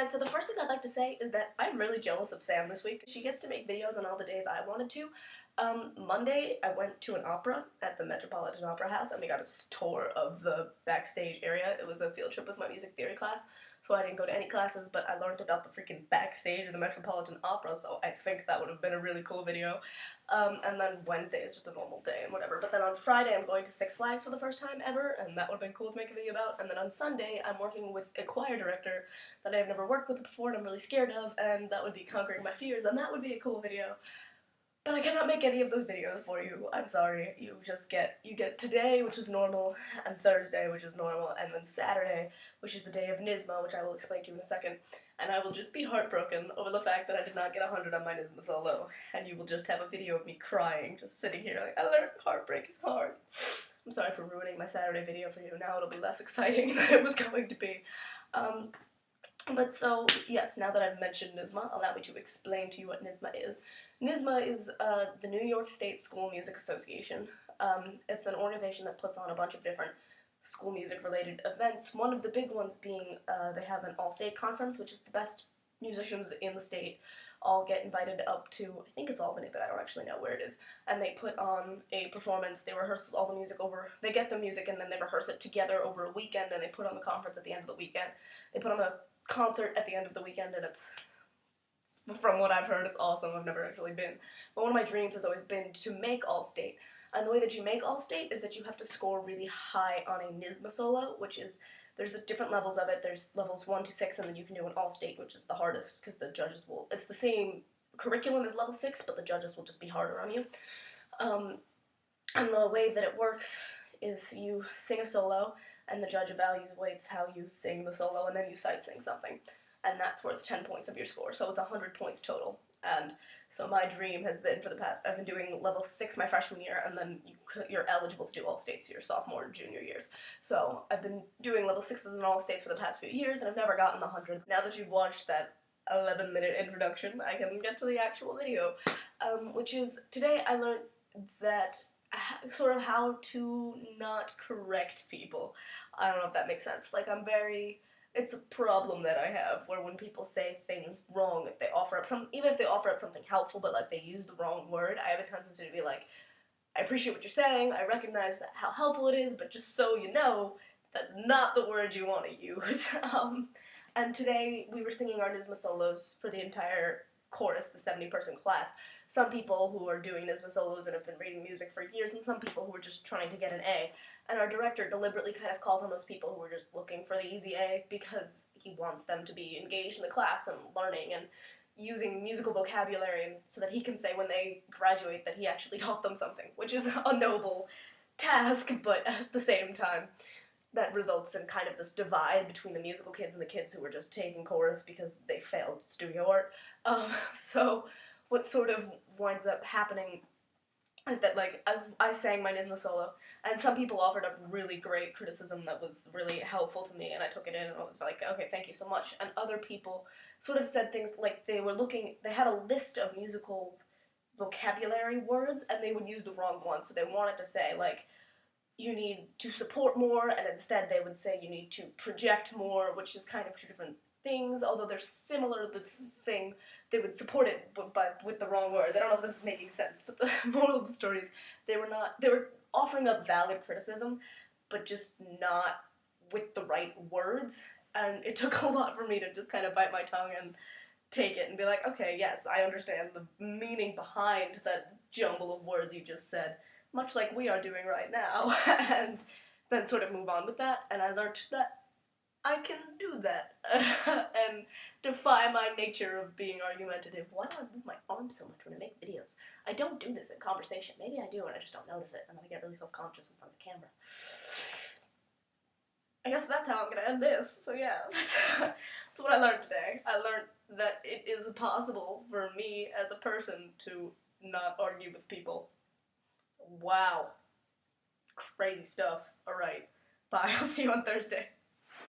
guys, so the first thing I'd like to say is that I'm really jealous of Sam this week. She gets to make videos on all the days I wanted to. Monday, I went to an opera at the Metropolitan Opera House, and we got a tour of the backstage area. It was a field trip with my music theory class, so I didn't go to any classes, but I learned about the freaking backstage of the Metropolitan Opera, so I think that would have been a really cool video. And then Wednesday is just a normal day and whatever. But then on Friday, I'm going to Six Flags for the first time ever, and that would have been cool to make a video about. And then on Sunday, I'm working with a choir director that I've never worked with before and I'm really scared of, and that would be Conquering My Fears, and that would be a cool video. But I cannot make any of those videos for you. I'm sorry. You get today, which is normal, and Thursday, which is normal, and then Saturday, which is the day of NYSSMA, which I will explain to you in a second. And I will just be heartbroken over the fact that I did not get 100 on my NYSSMA solo, and you will just have a video of me crying, just sitting here like, I learned heartbreak is hard. I'm sorry for ruining my Saturday video for you. Now it'll be less exciting than it was going to be. But so, yes, now that I've mentioned NYSSMA, allow me to explain to you what NYSSMA is. NYSSMA is the New York State School Music Association. It's an organization that puts on a bunch of different school music related events. One of the big ones being they have an all-state conference, which is the best musicians in the state all get invited up to, I think it's Albany, but I don't actually know where it is, and they put on a performance. They rehearse all the music over, they get the music and then they rehearse it together over a weekend, and they put on the conference at the end of the weekend. They put on the concert at the end of the weekend, and it's from what I've heard, it's awesome. I've never actually been. But one of my dreams has always been to make All-State. And the way that you make All-State is that you have to score really high on a NYSSMA solo, which is, there's different levels of it. There's levels 1 to 6, and then you can do an All-State, which is the hardest, because the judges will, it's the same curriculum as level 6, but the judges will just be harder on you. And the way that it works is you sing a solo, and the judge evaluates how you sing the solo, and then you sight sing something. And that's worth 10 points of your score, so it's 100 points total. And so my dream has been for the past, I've been doing level 6 my freshman year, and then you're eligible to do all-states your sophomore and junior years. So I've been doing level 6s and all-states for the past few years, and I've never gotten the 100. Now that you've watched that 11-minute introduction, I can get to the actual video, which is, today I learned that sort of how to not correct people. I don't know if that makes sense. Like, it's a problem that I have, where when people say things wrong, if they offer up even if they offer up something helpful, but like they use the wrong word, I have a tendency to be like, I appreciate what you're saying, I recognize that how helpful it is, but just so you know, that's not the word you want to use. And today we were singing our NYSSMA solos for the entire chorus, the 70-person class. Some people who are doing NYSSMA solos and have been reading music for years, and some people who are just trying to get an A. And our director deliberately kind of calls on those people who are just looking for the easy A, because he wants them to be engaged in the class and learning and using musical vocabulary, and so that he can say when they graduate that he actually taught them something, which is a noble task, but at the same time that results in kind of this divide between the musical kids and the kids who were just taking chorus because they failed studio art. So what sort of winds up happening is that, like, I sang my NYSSMA solo, and some people offered up really great criticism that was really helpful to me, and I took it in, and I was like, okay, thank you so much. And other people sort of said things like they had a list of musical vocabulary words, and they would use the wrong one, so they wanted to say, like, you need to support more, and instead they would say you need to project more, which is kind of two different things, although they're similar, the thing, they would support it, but with the wrong words. I don't know if this is making sense, but the moral of the story is they were offering up valid criticism, but just not with the right words, and it took a lot for me to just kind of bite my tongue and take it and be like, okay, yes, I understand the meaning behind that jumble of words you just said, much like we are doing right now, and then sort of move on with that, and I learned that I can do that, and defy my nature of being argumentative. Why do I move my arms so much when I make videos? I don't do this in conversation. Maybe I do and I just don't notice it, and then I get really self-conscious in front of the camera. I guess that's how I'm gonna end this, so yeah, that's what I learned today. I learned that it is possible for me as a person to not argue with people. Wow. Crazy stuff. Alright. Bye. I'll see you on Thursday.